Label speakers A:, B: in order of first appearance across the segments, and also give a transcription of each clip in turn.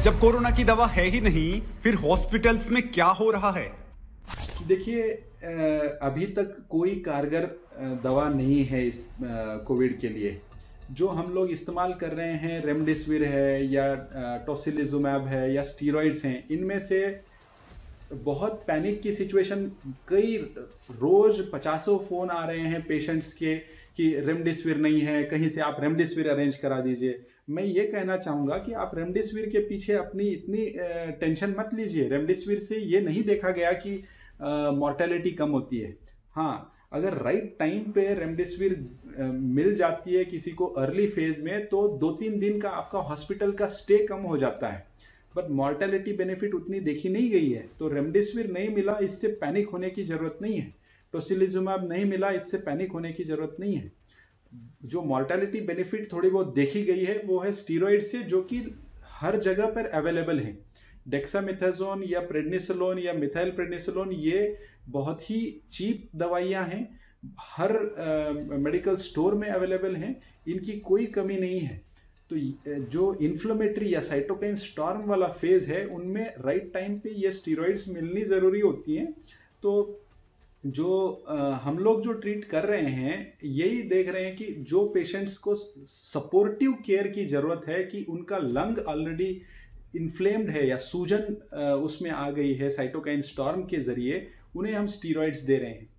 A: जब कोरोना की दवा है ही नहीं, फिर हॉस्पिटल्स में क्या हो रहा है?
B: देखिए, अभी तक कोई कारगर दवा नहीं है इस कोविड के लिए। जो हम लोग इस्तेमाल कर रहे हैं, रेमडेसिविर है या टोसिलिजुमैब है या स्टीरॉइड्स हैं, इनमें से बहुत पैनिक की सिचुएशन, कई रोज 50 फ़ोन आ रहे हैं पेशेंट्स के कि रेमडेसिविर नहीं है, कहीं से आप रेमडेसिविर अरेंज करा दीजिए। मैं ये कहना चाहूँगा कि आप रेमडेसिविर के पीछे अपनी इतनी टेंशन मत लीजिए। रेमडेसिविर से ये नहीं देखा गया कि मॉर्टेलिटी कम होती है। हाँ, अगर राइट टाइम पे रेमडेसिविर मिल जाती है किसी को अर्ली फेज में, तो 2-3 दिन का आपका हॉस्पिटल का स्टे कम हो जाता है। बट मॉर्टेलिटी बेनिफिट उतनी देखी नहीं गई है। तो रेमडेसिविर नहीं मिला, इससे पैनिक होने की ज़रूरत नहीं है। टोसिलिजुमैब नहीं मिला, इससे पैनिक होने की ज़रूरत नहीं है। जो मॉर्टेलिटी बेनिफिट थोड़ी बहुत देखी गई है वो है स्टीरॉइड से, जो कि हर जगह पर अवेलेबल है। डेक्सामेथासोन या प्रेडनिसोलोन या मिथाइल प्रेडनिसोलोन, ये बहुत ही चीप दवाइयाँ हैं, हर मेडिकल स्टोर में अवेलेबल हैं, इनकी कोई कमी नहीं है। तो जो इन्फ्लेमेटरी या साइटोकाइन स्टॉर्म वाला फेज है, उनमें राइट टाइम पे ये स्टीरॉइड्स मिलनी ज़रूरी होती हैं। तो जो हम लोग जो ट्रीट कर रहे हैं, यही देख रहे हैं कि जो पेशेंट्स को सपोर्टिव केयर की ज़रूरत है, कि उनका लंग ऑलरेडी इन्फ्लेम्ड है या सूजन उसमें आ गई है साइटोकाइन स्टॉर्म के ज़रिए, उन्हें हम स्टीरॉइड्स दे रहे हैं।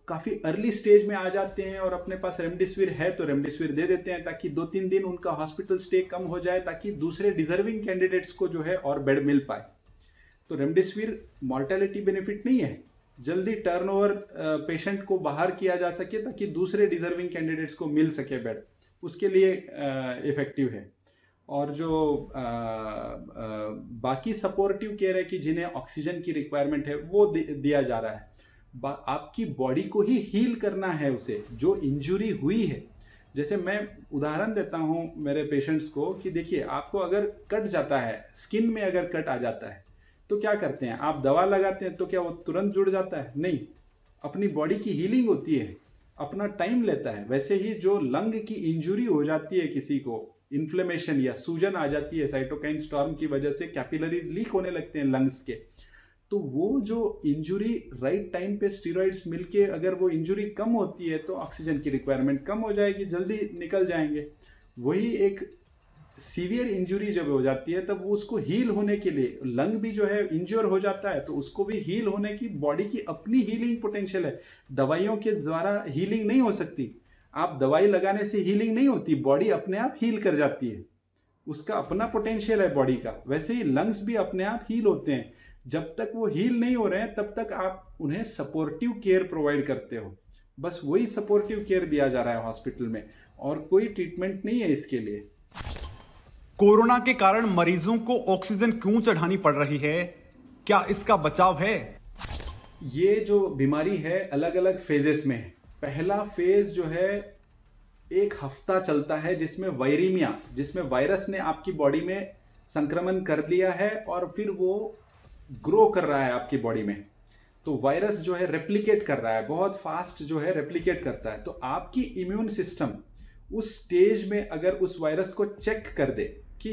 B: काफ़ी अर्ली स्टेज में आ जाते हैं और अपने पास रेमडेसिविर है तो रेमडेसिविर दे देते हैं, ताकि 2-3 दिन उनका हॉस्पिटल स्टे कम हो जाए, ताकि दूसरे डिजर्विंग कैंडिडेट्स को जो है और बेड मिल पाए। तो रेमडेसिविर मॉर्टेलिटी बेनिफिट नहीं है, जल्दी टर्नओवर पेशेंट को बाहर किया जा सके ताकि दूसरे डिजर्विंग कैंडिडेट्स को मिल सके बेड, उसके लिए इफ़ेक्टिव है। और जो बाकी सपोर्टिव केयर है कि जिन्हें ऑक्सीजन की रिक्वायरमेंट है, वो दिया जा रहा है। आपकी बॉडी को ही हील करना है उसे, जो इंजरी हुई है। जैसे मैं उदाहरण देता हूँ मेरे पेशेंट्स को कि देखिए, आपको अगर कट जाता है, स्किन में अगर कट आ जाता है, तो क्या करते हैं आप? दवा लगाते हैं, तो क्या वो तुरंत जुड़ जाता है? नहीं, अपनी बॉडी की हीलिंग होती है, अपना टाइम लेता है। वैसे ही जो लंग की इंजुरी हो जाती है किसी को, इन्फ्लेमेशन या सूजन आ जाती है साइटोकाइन स्टॉर्म की वजह से, कैपिलरीज लीक होने लगते हैं लंग्स के, तो वो जो इंजुरी राइट टाइम पे स्टीरॉइड्स मिलके अगर वो इंजुरी कम होती है, तो ऑक्सीजन की रिक्वायरमेंट कम हो जाएगी, जल्दी निकल जाएंगे। वही एक सीवियर इंजुरी जब हो जाती है, तब वो उसको हील होने के लिए, लंग भी जो है इंज्योर हो जाता है, तो उसको भी हील होने की बॉडी की अपनी हीलिंग पोटेंशियल है। दवाइयों के द्वारा हीलिंग नहीं हो सकती। आप दवाई लगाने से हीलिंग नहीं होती, बॉडी अपने आप हील कर जाती है, उसका अपना पोटेंशियल है बॉडी का। वैसे ही लंग्स भी अपने आप हील होते हैं। जब तक वो हील नहीं हो रहे हैं, तब तक आप उन्हें सपोर्टिव केयर प्रोवाइड करते हो। बस वही सपोर्टिव केयर दिया जा रहा है हॉस्पिटल में, और कोई ट्रीटमेंट नहीं है इसके लिए।
A: कोरोना के कारण मरीजों को ऑक्सीजन क्यों चढ़ानी पड़ रही है? क्या इसका बचाव है?
B: ये जो बीमारी है, अलग अलग फेजेस में है। पहला फेज जो है 1 हफ्ता चलता है, जिसमें वायरीमिया, जिसमें वायरस ने आपकी बॉडी में संक्रमण कर लिया है और फिर वो ग्रो कर रहा है आपकी बॉडी में। तो वायरस जो है रेप्लिकेट कर रहा है, बहुत फास्ट जो है रेप्लिकेट करता है। तो आपकी इम्यून सिस्टम उस स्टेज में अगर उस वायरस को चेक कर दे कि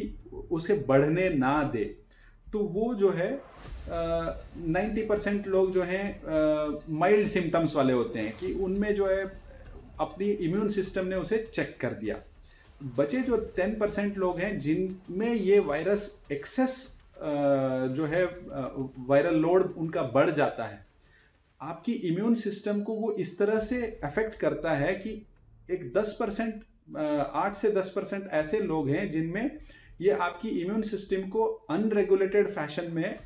B: उसे बढ़ने ना दे, तो वो जो है 90% लोग जो हैं माइल्ड सिम्टम्स वाले होते हैं, कि उनमें जो है अपनी इम्यून सिस्टम ने उसे चेक कर दिया। बचे जो 10% लोग हैं, जिनमें ये वायरस एक्सेस जो है वायरल लोड उनका बढ़ जाता है, आपकी इम्यून सिस्टम को वो इस तरह से अफेक्ट करता है कि एक 10%, 8 से 10% ऐसे लोग हैं जिनमें ये आपकी इम्यून सिस्टम को अनरेगुलेटेड फैशन में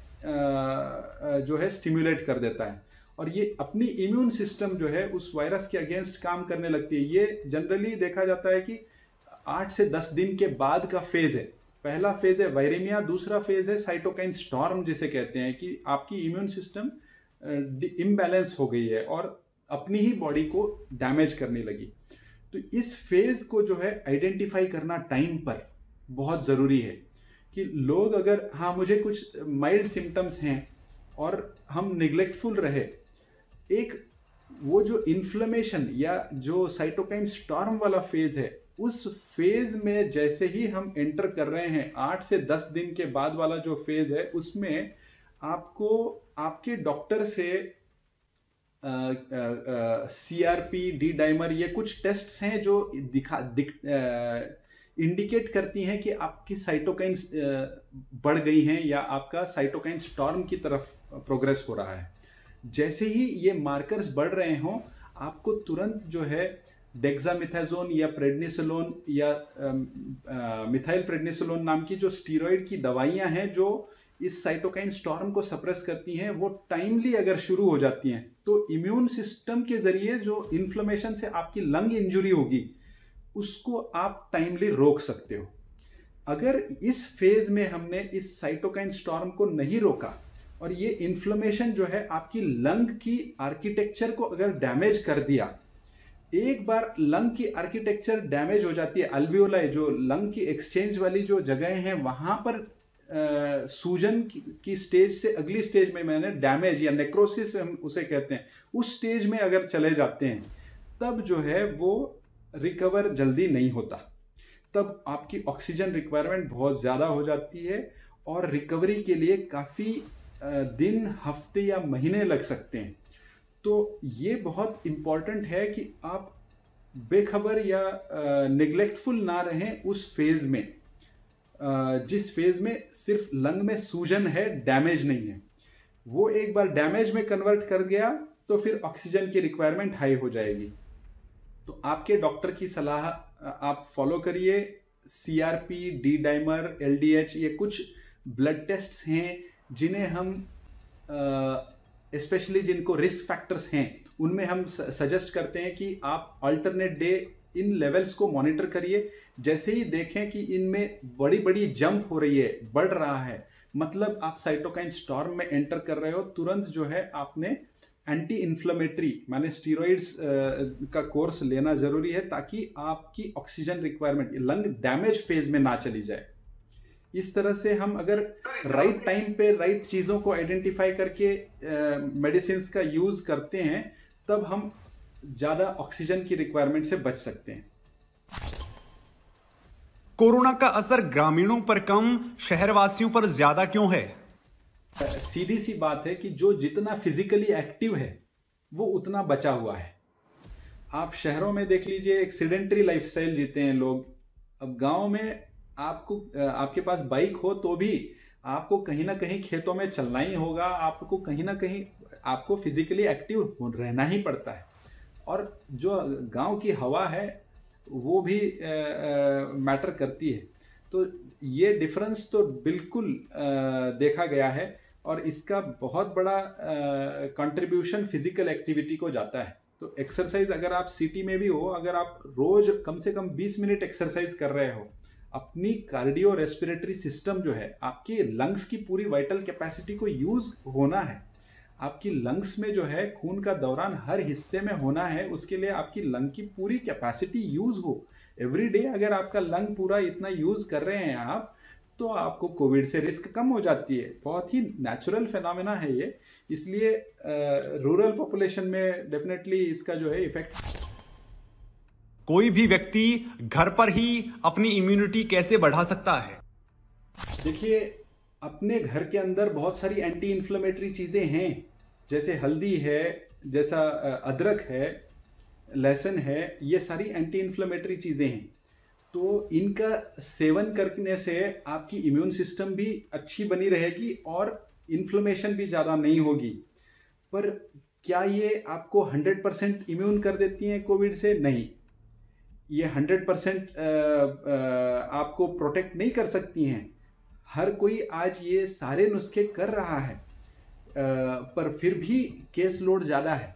B: जो है स्टिम्युलेट कर देता है, और ये अपनी इम्यून सिस्टम जो है उस वायरस के अगेंस्ट काम करने लगती है। ये जनरली देखा जाता है कि 8 से 10 दिन के बाद का फेज है। पहला फेज है वायरीमिया, दूसरा फेज है साइटोकाइन स्टॉर्म, जिसे कहते हैं कि आपकी इम्यून सिस्टम इम्बैलेंस हो गई है और अपनी ही बॉडी को डैमेज करने लगी। तो इस फेज को जो है आइडेंटिफाई करना टाइम पर बहुत ज़रूरी है, कि लोग अगर, हाँ मुझे कुछ माइल्ड सिम्टम्स हैं और हम निग्लेक्टफुल रहे, एक वो जो इन्फ्लेमेशन या जो साइटोकाइन स्टॉर्म वाला फेज है, उस फेज में जैसे ही हम एंटर कर रहे हैं, 8 से 10 दिन के बाद वाला जो फेज है, उसमें आपको आपके डॉक्टर से CRP, डी डाइमर, ये कुछ टेस्ट्स हैं जो इंडिकेट करती हैं कि आपकी साइटोकाइन्स बढ़ गई हैं या आपका साइटोकाइन स्टॉर्म की तरफ प्रोग्रेस हो रहा है। जैसे ही ये मार्कर्स बढ़ रहे हों, आपको तुरंत जो है डेक्सामेथासोन या प्रेडनिसोलोन या मिथाइल प्रेडनिसोलोन नाम की जो स्टीरॉयड की दवाइयां हैं जो इस साइटोकाइन स्टॉर्म को सप्रेस करती हैं, वो टाइमली अगर शुरू हो जाती हैं तो इम्यून सिस्टम के जरिए जो इन्फ्लेमेशन से आपकी लंग इंजुरी होगी उसको आप टाइमली रोक सकते हो। अगर इस फेज में हमने इस साइटोकाइन स्टॉर्म को नहीं रोका और ये इन्फ्लेमेशन जो है आपकी लंग की आर्किटेक्चर को अगर डैमेज कर दिया, एक बार लंग की आर्किटेक्चर डैमेज हो जाती है, अल्वियोलाई जो लंग की एक्सचेंज वाली जो जगह हैं वहां पर सूजन की स्टेज से अगली स्टेज में मैंने डैमेज या नेक्रोसिस हम उसे कहते हैं, उस स्टेज में अगर चले जाते हैं तब जो है वो रिकवर जल्दी नहीं होता। तब आपकी ऑक्सीजन रिक्वायरमेंट बहुत ज़्यादा हो जाती है और रिकवरी के लिए काफ़ी दिन, हफ्ते या महीने लग सकते हैं। तो ये बहुत इम्पॉर्टेंट है कि आप बेखबर या निगलेक्टफुल ना रहें उस फेज़ में, जिस फेज़ में सिर्फ लंग में सूजन है, डैमेज नहीं है। वो एक बार डैमेज में कन्वर्ट कर गया तो फिर ऑक्सीजन की रिक्वायरमेंट हाई हो जाएगी। तो आपके डॉक्टर की सलाह आप फॉलो करिए। CRP, डी डाइमर, LDH, ये कुछ ब्लड टेस्ट्स हैं जिन्हें हम स्पेशली जिनको रिस्क फैक्टर्स हैं उनमें हम सजेस्ट करते हैं कि आप अल्टरनेट डे इन लेवल्स को मॉनिटर करिए। जैसे ही देखें कि इनमें बड़ी बड़ी जंप हो रही है, बढ़ रहा है, मतलब आप साइटोकाइन स्टॉर्म में एंटर कर रहे हो, तुरंत जो है आपने एंटी इन्फ्लेमेटरी माने स्टीरॉइड्स का कोर्स लेना जरूरी है ताकि आपकी oxygen requirement lung damage phase में ना चली जाए। इस तरह से हम अगर राइट टाइम पे राइट चीज़ों को आइडेंटिफाई करके मेडिसिन का यूज़ करते हैं तब हम ज़्यादा ऑक्सीजन की रिक्वायरमेंट से बच सकते हैं।
A: कोरोना का असर ग्रामीणों पर कम, शहरवासियों पर ज्यादा क्यों है?
B: सीधी सी बात है कि जो जितना फिजिकली एक्टिव है वो उतना बचा हुआ है। आप शहरों में देख लीजिए, एक सेडेंटरी लाइफस्टाइल जीते हैं लोग। अब गांव में आपको आपके पास बाइक हो तो भी आपको कहीं ना कहीं खेतों में चलना ही होगा, आपको कहीं ना कहीं आपको फिजिकली एक्टिव रहना ही पड़ता है। और जो गांव की हवा है वो भी मैटर करती है। तो ये डिफरेंस तो बिल्कुल देखा गया है और इसका बहुत बड़ा कंट्रीब्यूशन फिजिकल एक्टिविटी को जाता है। तो एक्सरसाइज अगर आप सिटी में भी हो, अगर आप रोज कम से कम 20 मिनट एक्सरसाइज कर रहे हो, अपनी कार्डियो रेस्पिरेटरी सिस्टम जो है, आपकी लंग्स की पूरी वाइटल कैपेसिटी को यूज होना है। आपकी लंग्स में जो है खून का दौरान हर हिस्से में होना है, उसके लिए आपकी लंग की पूरी कैपेसिटी यूज हो। एवरी डे अगर आपका लंग पूरा इतना यूज कर रहे हैं आप, तो आपको कोविड से रिस्क कम हो जाती है। बहुत ही नेचुरल फिनोमेना है ये, इसलिए रूरल पॉपुलेशन में डेफिनेटली इसका जो है इफेक्ट।
A: कोई भी व्यक्ति घर पर ही अपनी इम्यूनिटी कैसे बढ़ा सकता है?
B: देखिए, अपने घर के अंदर बहुत सारी एंटी इन्फ्लेमेटरी चीज़ें हैं, जैसे हल्दी है, जैसा अदरक है, लहसुन है, ये सारी एंटी इन्फ्लेमेटरी चीज़ें हैं। तो इनका सेवन करने से आपकी इम्यून सिस्टम भी अच्छी बनी रहेगी और इन्फ्लेमेशन भी ज़्यादा नहीं होगी। पर क्या ये आपको 100% इम्यून कर देती हैं कोविड से? नहीं, ये 100% आपको प्रोटेक्ट नहीं कर सकती हैं। हर कोई आज ये सारे नुस्खे कर रहा है, पर फिर भी केस लोड ज़्यादा है।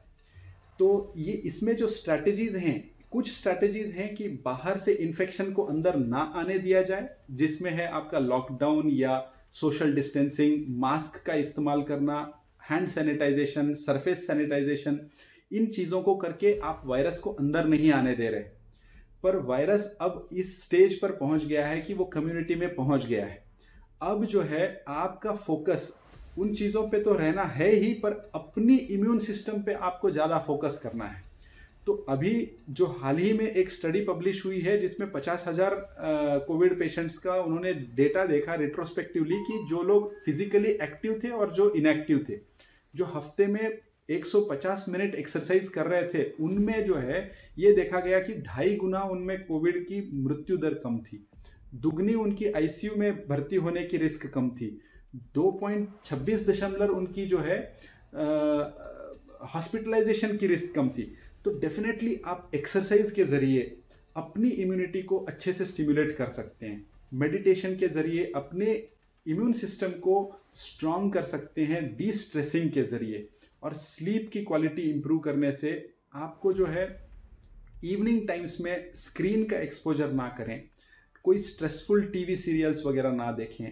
B: तो ये इसमें जो स्ट्रैटेजीज़ हैं, कुछ स्ट्रैटेजीज़ हैं कि बाहर से इन्फेक्शन को अंदर ना आने दिया जाए, जिसमें है आपका लॉकडाउन या सोशल डिस्टेंसिंग, मास्क का इस्तेमाल करना, हैंड सैनिटाइजेशन, सरफेस सैनिटाइजेशन, इन चीज़ों को करके आप वायरस को अंदर नहीं आने दे रहे। पर वायरस अब इस स्टेज पर पहुंच गया है कि वो कम्युनिटी में पहुंच गया है। अब जो है आपका फोकस उन चीज़ों पे तो रहना है ही, पर अपनी इम्यून सिस्टम पे आपको ज़्यादा फोकस करना है। तो अभी जो हाल ही में एक स्टडी पब्लिश हुई है जिसमें 50,000 कोविड पेशेंट्स का उन्होंने डेटा देखा रिट्रोस्पेक्टिवली कि जो लोग फिजिकली एक्टिव थे और जो इनएक्टिव थे, जो हफ्ते में 150 मिनट एक्सरसाइज कर रहे थे, उनमें जो है ये देखा गया कि 2.5 गुना उनमें कोविड की मृत्यु दर कम थी, दुगनी उनकी आईसीयू में भर्ती होने की रिस्क कम थी, 2.26 उनकी जो है हॉस्पिटलाइजेशन की रिस्क कम थी। तो डेफिनेटली आप एक्सरसाइज के जरिए अपनी इम्यूनिटी को अच्छे से स्टिमुलेट कर सकते हैं, मेडिटेशन के जरिए अपने इम्यून सिस्टम को स्ट्रांग कर सकते हैं डी स्ट्रेसिंग के जरिए, और स्लीप की क्वालिटी इंप्रूव करने से आपको जो है इवनिंग टाइम्स में स्क्रीन का एक्सपोजर ना करें, कोई स्ट्रेसफुल टीवी सीरियल्स वगैरह ना देखें,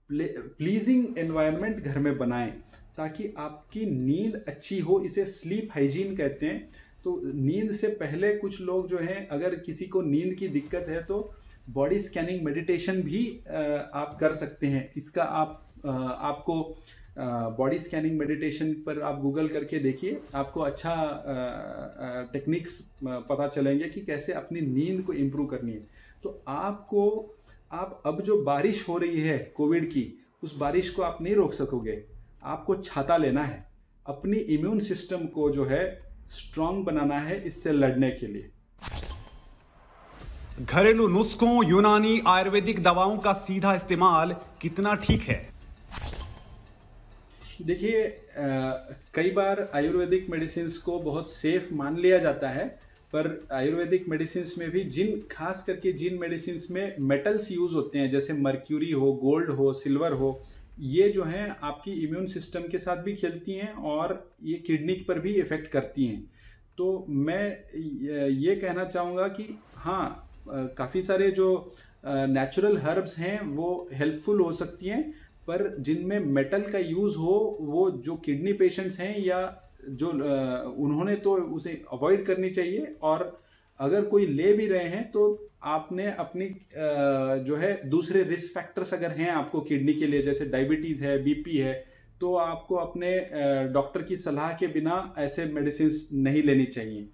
B: प्लीजिंग एनवायरनमेंट घर में बनाएं ताकि आपकी नींद अच्छी हो। इसे स्लीप हाइजीन कहते हैं। तो नींद से पहले कुछ लोग जो हैं, अगर किसी को नींद की दिक्कत है तो बॉडी स्कैनिंग मेडिटेशन भी आप कर सकते हैं। इसका आपको बॉडी स्कैनिंग मेडिटेशन पर आप गूगल करके देखिए, आपको अच्छा टेक्निक्स पता चलेंगे कि कैसे अपनी नींद को इम्प्रूव करनी है। तो आप अब जो बारिश हो रही है कोविड की, उस बारिश को आप नहीं रोक सकोगे, आपको छाता लेना है, अपनी इम्यून सिस्टम को जो है स्ट्रांग बनाना है इससे लड़ने के लिए।
A: घरेलू नुस्खों, यूनानी आयुर्वेदिक दवाओं का सीधा इस्तेमाल कितना ठीक है?
B: देखिए, कई बार आयुर्वेदिक मेडिसिन को बहुत सेफ मान लिया जाता है, पर आयुर्वेदिक मेडिसिन में भी खास करके जिन मेडिसिन में मेटल्स यूज होते हैं, जैसे मर्क्यूरी हो, गोल्ड हो, सिल्वर हो, ये जो हैं आपकी इम्यून सिस्टम के साथ भी खेलती हैं और ये किडनी पर भी इफ़ेक्ट करती हैं। तो मैं ये कहना चाहूँगा कि हाँ, काफ़ी सारे जो नेचुरल हर्ब्स हैं वो हेल्पफुल हो सकती हैं, पर जिनमें मेटल का यूज़ हो, वो जो किडनी पेशेंट्स हैं या जो उन्होंने तो उसे अवॉइड करनी चाहिए। और अगर कोई ले भी रहे हैं तो आपने अपनी जो है दूसरे रिस्क फैक्टर्स अगर हैं आपको किडनी के लिए, जैसे डायबिटीज़ है, बीपी है, तो आपको अपने डॉक्टर की सलाह के बिना ऐसे मेडिसिन नहीं लेनी चाहिए।